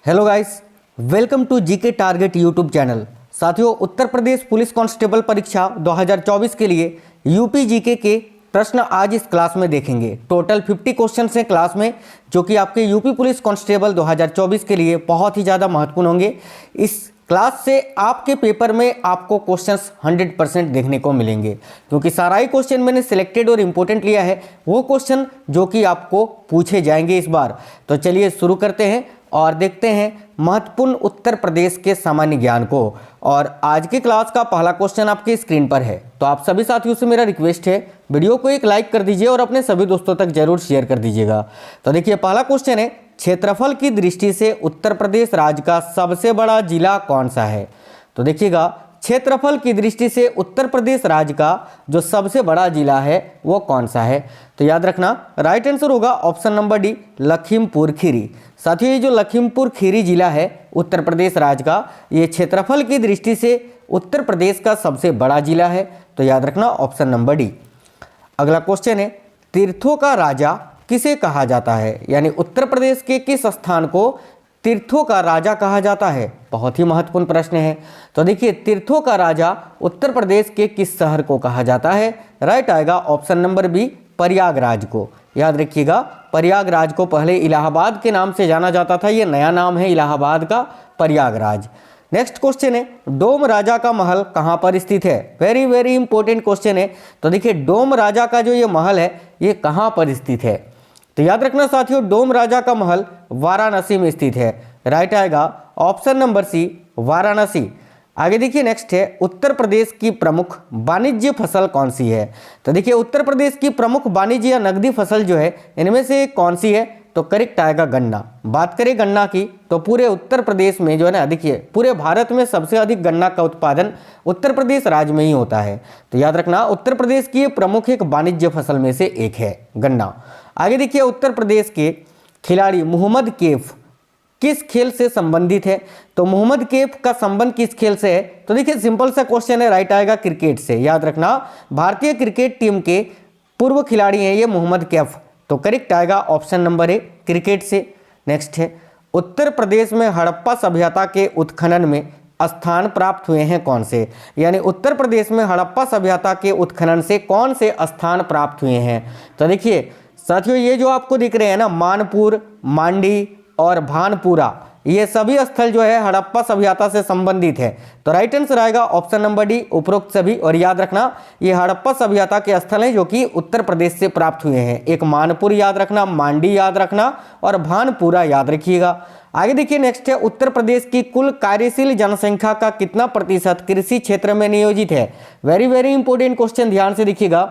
Hello guys, welcome to GK target YouTube channel. साथियों, उत्तर प्रदेश police constable परीक्षा 2024 के लिए यूपी जीके के प्रश्न आज इस क्लास में देखेंगे। टोटल 50 क्वेश्चन हैं क्लास में, जो कि आपके यूपी पुलिस कांस्टेबल 2024 के लिए बहुत ही ज़्यादा महत्वपूर्ण होंगे। इस क्लास से आपके पेपर में आपको क्वेश्चंस 100% देखने को मिलेंगे, क्योंकि सारा ही क्वेश्चन मैंने सिलेक्टेड और इम्पोर्टेंट लिया है, वो क्वेश्चन जो कि आपको पूछे जाएंगे इस बार। तो चलिए शुरू करते हैं और देखते हैं महत्वपूर्ण उत्तर प्रदेश के सामान्य ज्ञान को। और आज की क्लास का पहला क्वेश्चन आपकी स्क्रीन पर है। तो आप सभी साथियों से मेरा रिक्वेस्ट है, वीडियो को एक लाइक कर दीजिए और अपने सभी दोस्तों तक जरूर शेयर कर दीजिएगा। तो देखिए, पहला क्वेश्चन है, क्षेत्रफल की दृष्टि से उत्तर प्रदेश राज्य का सबसे बड़ा जिला कौन सा है। तो देखिएगा, क्षेत्रफल की दृष्टि से उत्तर प्रदेश राज्य का जो सबसे बड़ा जिला है वो कौन सा है। तो याद रखना, राइट आंसर होगा option number D, Lakhimpur Kheri. साथियों, ये जो लखीमपुर खीरी जिला है उत्तर प्रदेश राज्य का, ये क्षेत्रफल की दृष्टि से उत्तर प्रदेश का सबसे बड़ा जिला है। तो याद रखना ऑप्शन नंबर डी। अगला क्वेश्चन है, तीर्थों का राजा किसे कहा जाता है, यानी उत्तर प्रदेश के किस स्थान को तीर्थों का राजा कहा जाता है। बहुत ही महत्वपूर्ण प्रश्न है। तो देखिए, तीर्थों का राजा उत्तर प्रदेश के किस शहर को कहा जाता है। राइट आएगा ऑप्शन नंबर बी, प्रयागराज को। याद रखिएगा, प्रयागराज को पहले इलाहाबाद के नाम से जाना जाता था, ये नया नाम है इलाहाबाद का, प्रयागराज। नेक्स्ट क्वेश्चन है, डोम राजा का महल कहाँ पर स्थित है। वेरी वेरी इंपॉर्टेंट क्वेश्चन है। तो देखिए, डोम राजा का जो ये महल है ये कहाँ पर स्थित है। तो याद रखना साथियों, डोम राजा का महल वाराणसी में स्थित है। राइट आएगा ऑप्शन नंबर सी, वाराणसी। आगे देखिए, नेक्स्ट है, उत्तर प्रदेश की प्रमुख वाणिज्य फसल कौन सी है। तो देखिए, उत्तर प्रदेश की प्रमुख वाणिज्य या नकदी फसल जो है इनमें से कौन सी है। तो करेक्ट आएगा गन्ना। बात करें गन्ना की, तो पूरे उत्तर प्रदेश में जो है ना, देखिए पूरे भारत में सबसे अधिक गन्ना का उत्पादन उत्तर प्रदेश राज्य में ही होता है। तो याद रखना, उत्तर प्रदेश की प्रमुख एक वाणिज्य फसल में से एक है गन्ना। आगे देखिए, उत्तर प्रदेश के खिलाड़ी मोहम्मद कैफ किस खेल से संबंधित है। तो मोहम्मद कैफ का संबंध किस खेल से है। तो देखिए, सिंपल सा क्वेश्चन है, राइट आएगा क्रिकेट से। याद रखना, भारतीय क्रिकेट टीम के पूर्व खिलाड़ी हैं ये मोहम्मद कैफ। तो करेक्ट आएगा ऑप्शन नंबर ए, क्रिकेट से। नेक्स्ट है, उत्तर प्रदेश में हड़प्पा सभ्यता के उत्खनन में स्थान प्राप्त हुए हैं कौन से, यानी उत्तर प्रदेश में हड़प्पा सभ्यता के उत्खनन से कौन से स्थान प्राप्त हुए हैं। तो देखिए साथियों, ये जो आपको दिख रहे हैं ना, मानपुर, मांडी और भानपुरा, ये सभी स्थल जो है हड़प्पा सभ्यता से संबंधित है। तो राइट आंसर आएगा ऑप्शन नंबर डी, उपरोक्त सभी। और याद रखना, ये हड़प्पा सभ्यता के स्थल हैं जो कि उत्तर प्रदेश से प्राप्त हुए हैं। एक मानपुर याद रखना, मांडी याद रखना और भानपुरा याद रखिएगा। आगे देखिए, नेक्स्ट है, उत्तर प्रदेश की कुल कार्यशील जनसंख्या का कितना प्रतिशत कृषि क्षेत्र में नियोजित है। वेरी वेरी इंपॉर्टेंट क्वेश्चन, ध्यान से देखिएगा।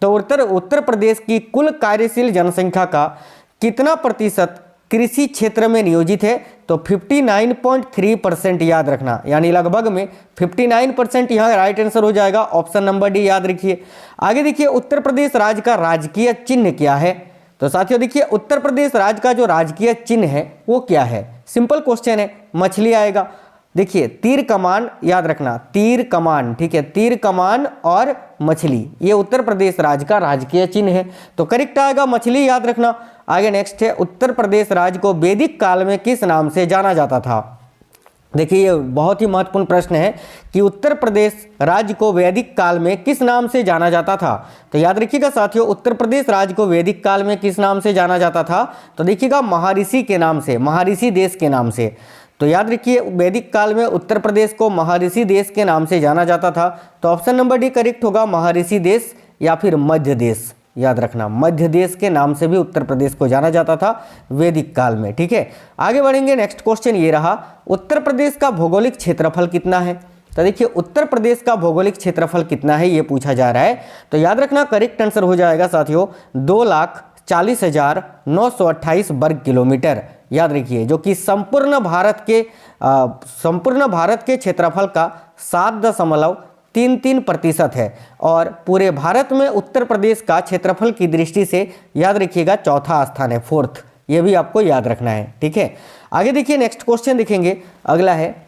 तो उत्तर प्रदेश की कुल कार्यशील जनसंख्या का कितना प्रतिशत कृषि क्षेत्र में नियोजित है। तो 59.3% याद रखना, यानी लगभग में 59% यहाँ राइट आंसर हो जाएगा ऑप्शन नंबर डी, याद रखिए। आगे देखिए, उत्तर प्रदेश राज्य का राजकीय चिन्ह क्या है। तो साथियों देखिए, उत्तर प्रदेश राज्य का जो राजकीय चिन्ह है वो क्या है। सिंपल क्वेश्चन है, मछली आएगा। देखिए, तीर कमान याद रखना, तीर कमान, ठीक है, तीर कमान और मछली, ये उत्तर प्रदेश राज्य का राजकीय चिन्ह है। तो करेक्ट आएगा मछली, याद रखना। आगे नेक्स्ट है, उत्तर प्रदेश राज्य को वैदिक काल में किस नाम से जाना जाता था। देखिए, ये बहुत ही महत्वपूर्ण प्रश्न है कि उत्तर प्रदेश राज्य को वैदिक काल में किस नाम से जाना जाता था। तो याद रखिएगा साथियों, उत्तर प्रदेश राज्य को वैदिक काल में किस नाम से जाना जाता था। तो देखिएगा, महर्षि के नाम से, महर्षि देश के नाम से। तो याद रखिए, वैदिक काल में उत्तर प्रदेश को महर्षि देश के नाम से जाना जाता था। तो ऑप्शन नंबर डी करेक्ट होगा, महर्षि देश या फिर मध्य देश। याद रखना, मध्य देश के नाम से भी उत्तर प्रदेश को जाना जाता था वैदिक काल में। ठीक है, आगे बढ़ेंगे। नेक्स्ट क्वेश्चन ये रहा, उत्तर प्रदेश का भौगोलिक क्षेत्रफल कितना है। तो देखिए, उत्तर प्रदेश का भौगोलिक क्षेत्रफल कितना है ये पूछा जा रहा है। तो याद रखना, करेक्ट आंसर हो जाएगा साथियों 2,40,928 वर्ग किलोमीटर। याद रखिए, जो कि संपूर्ण भारत के क्षेत्रफल का 7.33% है। और पूरे भारत में उत्तर प्रदेश का क्षेत्रफल की दृष्टि से याद रखिएगा चौथा स्थान है, फोर्थ। ये भी आपको याद रखना है। ठीक है, आगे देखिए, नेक्स्ट क्वेश्चन देखेंगे। अगला है,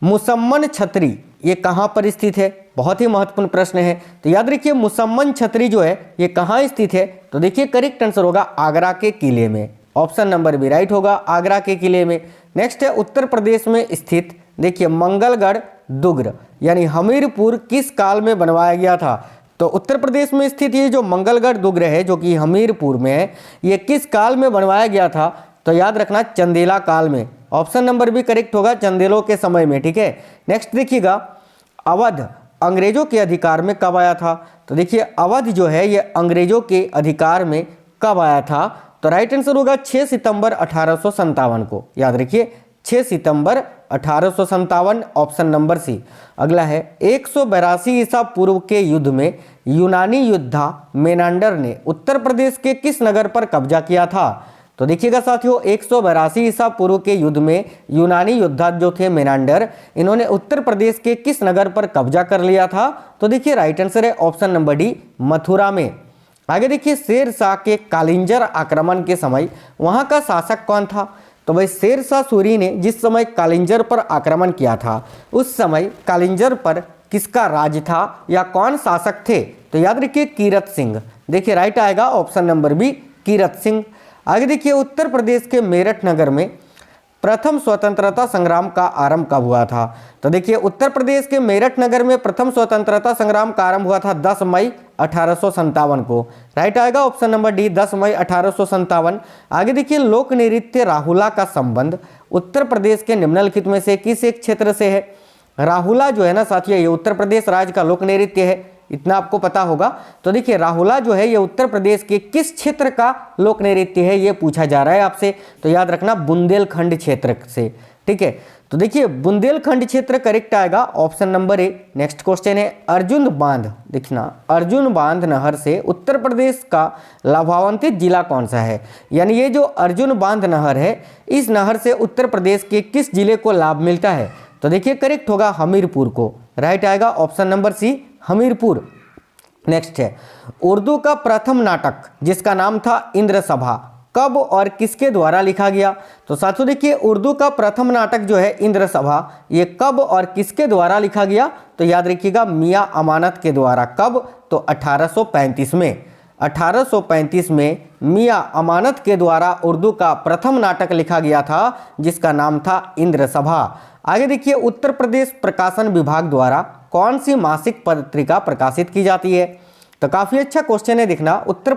मुसम्मन छतरी ये कहाँ पर स्थित है। बहुत ही महत्वपूर्ण प्रश्न है। तो याद रखिए, मुसम्मन छतरी जो है ये कहाँ स्थित है। तो देखिए, करेक्ट आंसर होगा आगरा के किले में। ऑप्शन नंबर बी राइट होगा, आगरा के किले में। नेक्स्ट है उत्तर प्रदेश में स्थित देखिए मंगलगढ़ दुर्ग यानी हमीरपुर किस काल में बनवाया गया था? तो उत्तर प्रदेश में स्थित ये जो मंगलगढ़ दुर्ग है जो कि हमीरपुर में है, ये किस काल में बनवाया गया था? तो याद रखना चंदेला काल में। ऑप्शन नंबर बी करेक्ट होगा, चंदेलों के समय में। ठीक है, नेक्स्ट देखिएगा, अवध अंग्रेजों के अधिकार में कब आया था? तो देखिए अवध जो है ये अंग्रेजों के अधिकार में कब आया था? तो राइट आंसर होगा 6 सितंबर 1857 को। याद रखिए 6 सितंबर 1857, ऑप्शन नंबर सी। अगला है 182 ईसा पूर्व के युद्ध में यूनानी योद्धा मेनांडर ने उत्तर प्रदेश के किस नगर पर कब्जा किया था? तो देखिएगा साथियों 182 ईसा पूर्व के युद्ध में यूनानी योद्धा जो थे मेनांडर, इन्होंने उत्तर प्रदेश के किस नगर पर कब्जा कर लिया था? तो देखिए राइट आंसर है ऑप्शन नंबर डी, मथुरा में। आगे देखिए शेर शाह के कालिंजर आक्रमण के समय वहां का शासक कौन था? तो भाई शेर शाह सूरी ने जिस समय कालिंजर पर आक्रमण किया था उस समय कालिंजर पर किसका राज था या कौन शासक थे? तो याद रखिए कीरत सिंह। देखिए राइट आएगा option number B, Kirat Singh. आगे देखिए उत्तर प्रदेश के मेरठ नगर में प्रथम स्वतंत्रता संग्राम का आरंभ कब हुआ था? तो देखिए उत्तर प्रदेश के मेरठ नगर में प्रथम स्वतंत्रता संग्राम का आरंभ हुआ था 10 मई 1857 को। राइट आएगा ऑप्शन नंबर डी, 10 मई 1857। आगे देखिए लोक नृत्य राहुला का संबंध उत्तर प्रदेश के निम्नलिखित में से किस एक क्षेत्र से है? राहुला जो है ना साथियों ये उत्तर प्रदेश राज्य का लोक नृत्य है, इतना आपको पता होगा। तो देखिए राहुला जो है ये उत्तर प्रदेश के किस क्षेत्र का लोक नृत्य है ये पूछा जा रहा है आपसे। तो याद रखना बुंदेलखंड क्षेत्र से। ठीक है, तो देखिए बुंदेलखंड क्षेत्र करेक्ट आएगा, ऑप्शन नंबर ए। नेक्स्ट क्वेश्चन है अर्जुन बांध, देखना अर्जुन बांध नहर से उत्तर प्रदेश का लाभान्वित जिला कौन सा है? यानी ये जो अर्जुन बांध नहर है इस नहर से उत्तर प्रदेश के किस जिले को लाभ मिलता है? तो देखिए करेक्ट होगा हमीरपुर को। राइट आएगा option number C, Hamirpur. Next है उर्दू का प्रथम नाटक जिसका नाम था इंद्र सभा कब और किसके द्वारा लिखा गया? तो साथियों देखिए उर्दू का प्रथम नाटक जो है इंद्र सभा ये कब और किसके द्वारा लिखा गया? तो याद रखिएगा मियां अमानत के द्वारा। कब? तो 1835 में। 1835 में मियां अमानत के द्वारा उर्दू का प्रथम नाटक लिखा गया था जिसका नाम था इंद्र सभा। आगे देखिए उत्तर प्रदेश प्रकाशन विभाग द्वारा कौन सी मासिक पत्रिका प्रकाशित की जाती है? तो काफ़ी अच्छा क्वेश्चन है, देखना उत्तर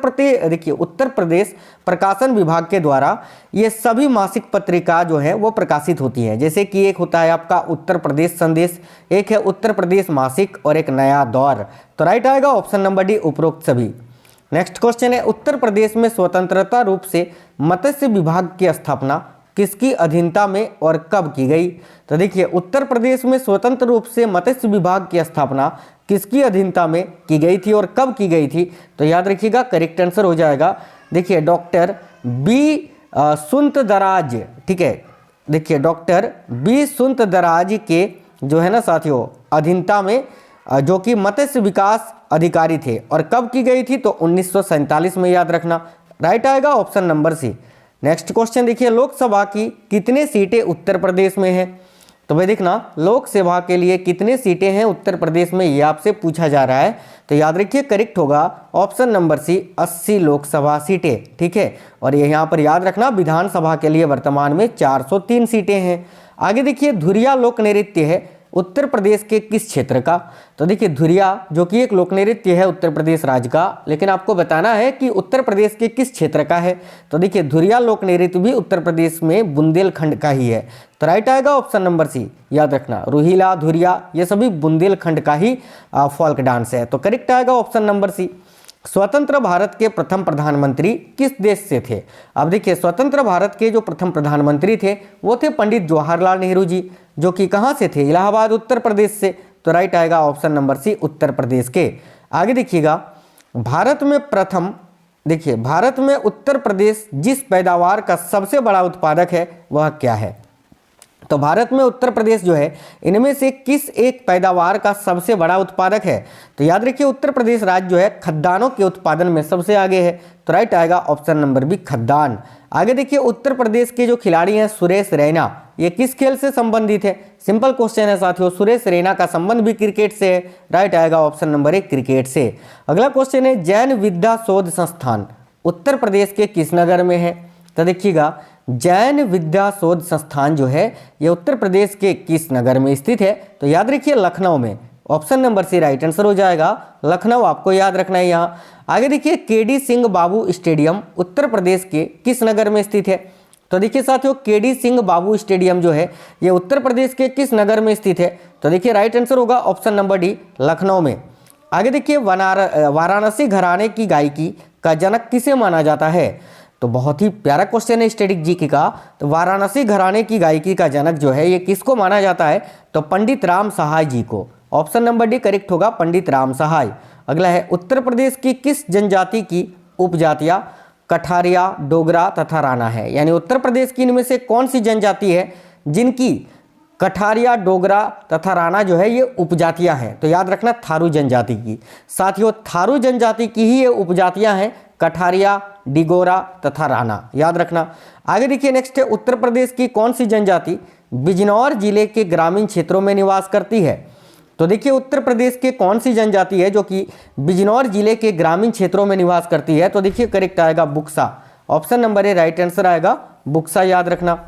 प्रदेश प्रकाशन विभाग के द्वारा ये सभी मासिक पत्रिका जो है वो प्रकाशित होती है। जैसे कि एक होता है आपका उत्तर प्रदेश संदेश, एक है उत्तर प्रदेश मासिक और एक नया दौर। तो राइट आएगा ऑप्शन नंबर डी, उपरोक्त सभी। नेक्स्ट क्वेश्चन है उत्तर प्रदेश में स्वतंत्रता रूप से मत्स्य विभाग की स्थापना किसकी अधीनता में और कब की गई? तो देखिए उत्तर प्रदेश में स्वतंत्र रूप से मत्स्य विभाग की स्थापना किसकी अधीनता में की गई थी और कब की गई थी? तो याद रखिएगा करेक्ट आंसर हो जाएगा देखिए डॉक्टर बी सुंतदराज। ठीक है, देखिए डॉक्टर बी सुंतदराज के जो है ना साथियों अधीनता में जो कि मत्स्य विकास अधिकारी थे। और कब की गई थी? तो 1947 में। याद रखना राइट आएगा option number c. Next question देखिए लोकसभा की कितने सीटें उत्तर प्रदेश में हैं? तो भाई देखना लोकसभा के लिए कितने सीटें हैं उत्तर प्रदेश में ये आपसे पूछा जा रहा है। तो याद रखिए करेक्ट होगा ऑप्शन नंबर सी, 80 लोकसभा सीटें। ठीक है, और ये यहाँ पर याद रखना विधानसभा के लिए वर्तमान में 403 सीटें हैं। आगे देखिए धुरिया लोक नृत्य है उत्तर प्रदेश के किस क्षेत्र का? तो देखिए धुरिया जो कि एक लोक नृत्य है उत्तर प्रदेश राज्य का, लेकिन आपको बताना है कि उत्तर प्रदेश के किस क्षेत्र का है। तो देखिए धुरिया लोक नृत्य भी उत्तर प्रदेश में बुंदेलखंड का ही है। तो राइट आएगा ऑप्शन नंबर सी। याद रखना रोहिला धुरिया ये सभी बुंदेलखंड का ही फोल्क डांस है। तो करेक्ट आएगा ऑप्शन नंबर सी। स्वतंत्र भारत के प्रथम प्रधानमंत्री किस देश से थे? अब देखिए स्वतंत्र भारत के जो प्रथम प्रधानमंत्री थे वो थे पंडित जवाहरलाल नेहरू जी, जो कि कहाँ से थे? इलाहाबाद उत्तर प्रदेश से। तो राइट आएगा ऑप्शन नंबर सी, उत्तर प्रदेश के। आगे देखिएगा भारत में उत्तर प्रदेश जिस पैदावार का सबसे बड़ा उत्पादक है वह क्या है? तो भारत में उत्तर प्रदेश जो है इनमें से किस एक पैदावार का सबसे बड़ा उत्पादक है? तो याद रखिए उत्तर प्रदेश राज्य जो है खद्दानों के उत्पादन में सबसे आगे है। तो राइट आएगा ऑप्शन नंबर बी, खद्दान। आगे देखिए उत्तर प्रदेश के जो खिलाड़ी हैं सुरेश रैना, ये किस खेल से संबंधित है? सिंपल क्वेश्चन है साथियों, सुरेश रैना का संबंध भी क्रिकेट से है। राइट आएगा ऑप्शन नंबर ए, क्रिकेट से। अगला क्वेश्चन है जैन विद्या शोध संस्थान उत्तर प्रदेश के किस नगर में है? तो देखिएगा जैन विद्या शोध संस्थान जो है ये उत्तर प्रदेश के किस नगर में स्थित है? तो याद रखिए लखनऊ में। Option number C right answer हो जाएगा, लखनऊ आपको याद रखना है यहाँ। आगे देखिए केडी सिंह बाबू स्टेडियम उत्तर प्रदेश के किस नगर में स्थित है? तो देखिए साथियों केडी सिंह बाबू स्टेडियम जो है ये उत्तर प्रदेश के किस नगर में स्थित है? तो देखिए राइट आंसर होगा ऑप्शन नंबर डी, लखनऊ में। आगे देखिए वाराणसी घराने की गायकी का जनक किसे माना जाता है? तो बहुत ही प्यारा क्वेश्चन है स्टैटिक जीके का। तो वाराणसी घराने की गायकी का जनक जो है ये किसको माना जाता है? तो पंडित राम सहाय जी को। ऑप्शन नंबर डी करेक्ट होगा, पंडित राम सहाय। अगला है उत्तर प्रदेश की किस जनजाति की उपजातियां कठारिया, डोगरा तथा राणा है? यानी उत्तर प्रदेश की इनमें से कौन सी जनजाति है जिनकी कठारिया, डोगरा तथा राणा जो है ये उपजातियां हैं? तो याद रखना थारू जनजाति की। साथियों थारू जनजाति की ही ये उपजातियां हैं, कठारिया, डिगोरा तथा राणा, याद रखना। आगे देखिए नेक्स्ट है उत्तर प्रदेश की कौन सी जनजाति बिजनौर जिले के ग्रामीण क्षेत्रों में निवास करती है? तो देखिए उत्तर प्रदेश के कौन सी जनजाति है जो कि बिजनौर जिले के ग्रामीण क्षेत्रों में निवास करती है? तो देखिए करेक्ट आएगा बुक्सा। Option number A right answer आएगा बुक्सा, याद रखना।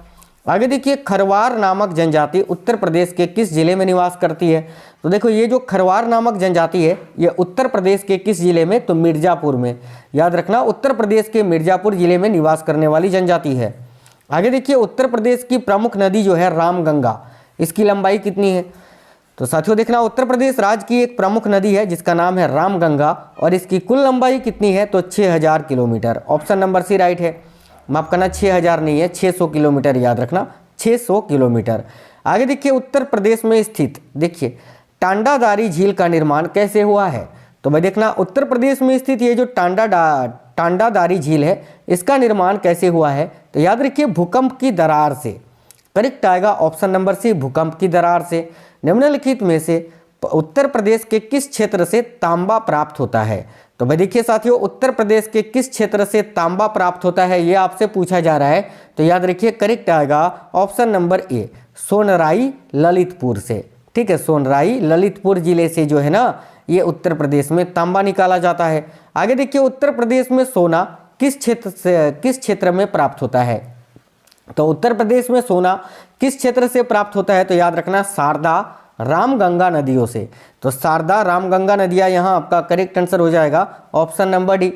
आगे देखिए खरवार नामक जनजाति उत्तर प्रदेश के किस जिले में निवास करती है? तो देखो ये जो खरवार नामक जनजाति है ये उत्तर प्रदेश के किस जिले में? तो मिर्जापुर में, याद रखना। उत्तर प्रदेश के मिर्जापुर जिले में निवास करने वाली जनजाति है। आगे देखिए उत्तर प्रदेश की प्रमुख नदी जो है रामगंगा, इसकी लंबाई कितनी है? तो साथियों देखना उत्तर प्रदेश राज्य की एक प्रमुख नदी है जिसका नाम है रामगंगा और इसकी कुल लंबाई कितनी है? तो 6000 kilometre. Option number C right है, माफ करना 6000 नहीं है 600 किलोमीटर, याद रखना 600 किलोमीटर। आगे देखिए उत्तर प्रदेश में स्थित देखिए टांडादारी झील का निर्माण कैसे हुआ है? तो भाई देखना उत्तर प्रदेश में स्थित ये जो टांडादारी झील है इसका निर्माण कैसे हुआ है? तो याद रखिए भूकंप की दरार से। करेक्ट आएगा ऑप्शन नंबर सी, भूकंप की दरार से। निम्नलिखित में से उत्तर प्रदेश के किस क्षेत्र से तांबा प्राप्त होता है? तो भाई देखिए साथियों उत्तर प्रदेश के किस क्षेत्र से तांबा प्राप्त होता है ये आपसे पूछा जा रहा है। तो याद रखिए करेक्ट आएगा ऑप्शन नंबर ए, सोनराई ललितपुर से। ठीक है, सोनराई ललितपुर जिले से जो है ना ये उत्तर प्रदेश में तांबा निकाला जाता है। आगे देखिए उत्तर प्रदेश में सोना किस क्षेत्र में प्राप्त होता है? तो उत्तर प्रदेश में सोना किस क्षेत्र से प्राप्त होता है? तो याद रखना शारदा रामगंगा नदियों से। तो शारदा रामगंगा नदियां यहाँ आपका करेक्ट आंसर हो जाएगा ऑप्शन नंबर डी।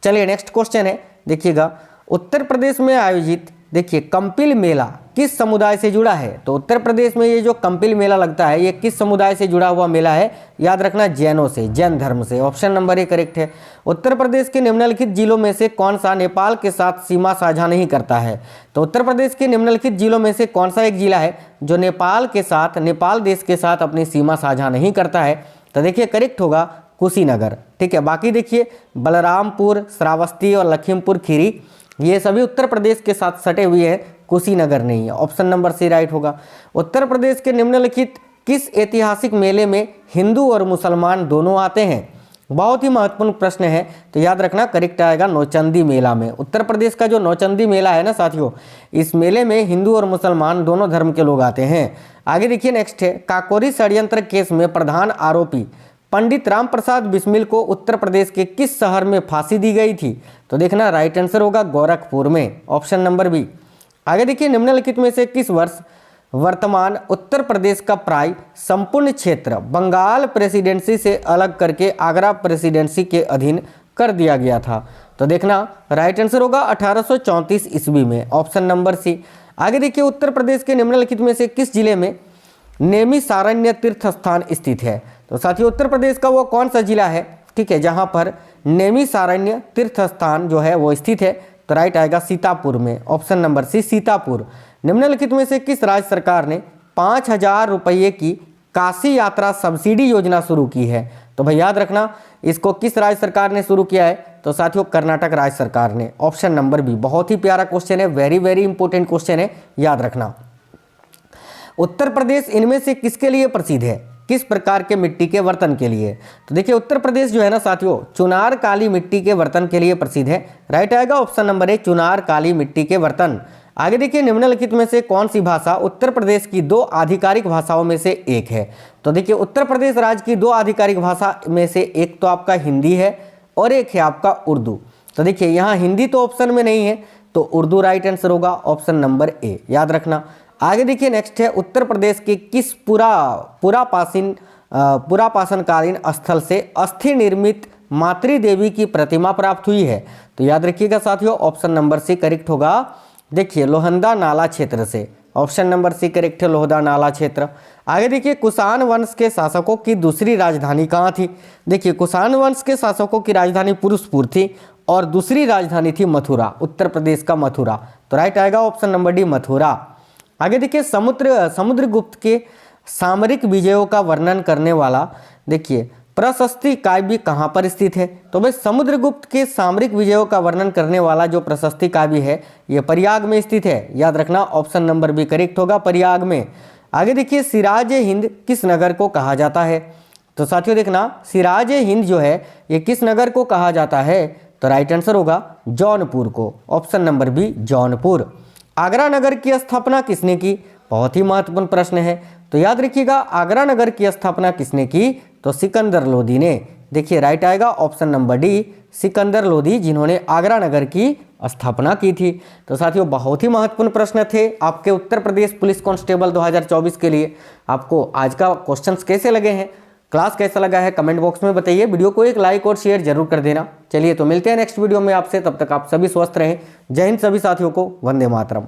चलिए नेक्स्ट क्वेश्चन है, देखिएगा उत्तर प्रदेश में आयोजित देखिए कंपिल मेला किस समुदाय से जुड़ा है? तो उत्तर प्रदेश में ये जो कंपिल मेला लगता है ये किस समुदाय से जुड़ा हुआ मेला है? याद रखना जैनों से, जैन धर्म से। ऑप्शन नंबर ए करेक्ट है। उत्तर प्रदेश के निम्नलिखित जिलों में से कौन सा नेपाल के साथ सीमा साझा नहीं करता है? तो उत्तर प्रदेश के निम्नलिखित जिलों में से कौन सा एक जिला है जो नेपाल देश के साथ अपनी सीमा साझा नहीं करता है? तो देखिए करेक्ट होगा कुशीनगर। ठीक है, बाकी देखिए बलरामपुर, श्रावस्ती और लखीमपुर खीरी ये सभी उत्तर प्रदेश के साथ सटे हुए हैं, कुशीनगर नहीं है। ऑप्शन नंबर सी राइट होगा। उत्तर प्रदेश के निम्नलिखित किस ऐतिहासिक मेले में हिंदू और मुसलमान दोनों आते हैं? बहुत ही महत्वपूर्ण प्रश्न है, तो याद रखना करेक्ट आएगा नौचंदी मेला में। उत्तर प्रदेश का जो नौचंदी मेला है ना साथियों, इस मेले में हिंदू और मुसलमान दोनों धर्म के लोग आते हैं। आगे देखिए नेक्स्ट है काकोरी षड्यंत्र केस में प्रधान आरोपी पंडित राम प्रसाद बिस्मिल को उत्तर प्रदेश के किस शहर में फांसी दी गई थी? तो देखना राइट आंसर होगा गोरखपुर में, ऑप्शन नंबर बी। आगे देखिए निम्नलिखित में से किस वर्ष वर्तमान उत्तर प्रदेश का प्राय संपूर्ण क्षेत्र बंगाल प्रेसिडेंसी से अलग करके आगरा प्रेसिडेंसी के अधीन कर दिया गया था? तो देखना राइट आंसर होगा 1834 ईस्वी में, ऑप्शन नंबर सी। आगे देखिए उत्तर प्रदेश के निम्नलिखित में से किस जिले में नैमिषारण्य तीर्थ स्थान स्थित है? तो साथियों उत्तर प्रदेश का वो कौन सा जिला है, ठीक है, जहां पर नैमिषारण्य तीर्थ स्थान जो है वो स्थित है? तो राइट आएगा सीतापुर में, ऑप्शन नंबर सी सीतापुर। निम्नलिखित में से किस राज्य सरकार ने 5000 रुपये की काशी यात्रा सब्सिडी योजना शुरू की है? तो भाई याद रखना इसको किस राज्य सरकार ने शुरू किया है? तो साथियों कर्नाटक राज्य सरकार ने, ऑप्शन नंबर बी। बहुत ही प्यारा क्वेश्चन है, वेरी वेरी इंपॉर्टेंट क्वेश्चन है, याद रखना। उत्तर प्रदेश इनमें से किसके लिए प्रसिद्ध है? किस प्रकार के मिट्टी के बर्तन के लिए? तो देखिए उत्तर प्रदेश जो है ना साथियों चुनार काली मिट्टी के बर्तन के लिए प्रसिद्ध है। राइट आएगा ऑप्शन नंबर ए, चुनार काली मिट्टी के बर्तन। आगे देखिए निम्नलिखित में से कौन सी भाषा उत्तर प्रदेश की 2 आधिकारिक भाषाओं में से एक है? तो देखिए उत्तर प्रदेश राज्य की 2 आधिकारिक भाषा में से एक तो आपका हिंदी है और एक है आपका उर्दू। तो देखिए यहाँ हिंदी तो ऑप्शन में नहीं है, तो उर्दू राइट आंसर होगा ऑप्शन नंबर ए, याद रखना। आगे देखिए नेक्स्ट है, उत्तर प्रदेश के किस पुरापाषाणकालीन स्थल से अस्थि निर्मित मातृ देवी की प्रतिमा प्राप्त हुई है? तो याद रखिएगा साथियों, ऑप्शन नंबर सी करेक्ट होगा। देखिए लोहंदा नाला क्षेत्र से, ऑप्शन नंबर सी करेक्ट है, लोहंदा नाला क्षेत्र। आगे देखिए, कुषाण वंश के शासकों की दूसरी राजधानी कहाँ थी? देखिए कुषाण वंश के शासकों की राजधानी पुरुषपुर थी और दूसरी राजधानी थी मथुरा, उत्तर प्रदेश का मथुरा। तो राइट आएगा ऑप्शन नंबर डी, मथुरा। आगे देखिए, समुद्रगुप्त के सामरिक विजयों का वर्णन करने वाला देखिए प्रशस्ति काव्य कहाँ पर स्थित है? तो भाई समुद्रगुप्त के सामरिक विजयों का वर्णन करने वाला जो प्रशस्ति काव्य है ये प्रयाग में स्थित है, याद रखना ऑप्शन नंबर बी करेक्ट होगा, प्रयाग में। आगे देखिए, सिराज हिंद किस नगर को कहा जाता है? तो साथियों देखना, सिराज हिंद जो है ये किस नगर को कहा जाता है? तो राइट आंसर होगा जौनपुर को, option number B Jaunpur. Agra नगर की स्थापना किसने की? बहुत ही महत्वपूर्ण प्रश्न है, तो याद रखिएगा आगरा नगर की स्थापना किसने की? तो सिकंदर लोदी ने। देखिए राइट आएगा option number D, Sikandar Lodi, जिन्होंने आगरा नगर की स्थापना की थी। तो साथियों बहुत ही महत्वपूर्ण प्रश्न थे आपके उत्तर प्रदेश पुलिस कांस्टेबल 2024 के लिए। आपको आज का क्वेश्चंस कैसे लगे हैं, क्लास कैसा लगा है, कमेंट बॉक्स में बताइए। वीडियो को एक लाइक और शेयर जरूर कर देना। चलिए तो मिलते हैं नेक्स्ट वीडियो में आपसे, तब तक आप सभी स्वस्थ रहें। जय हिंद सभी साथियों को, वंदे मातरम।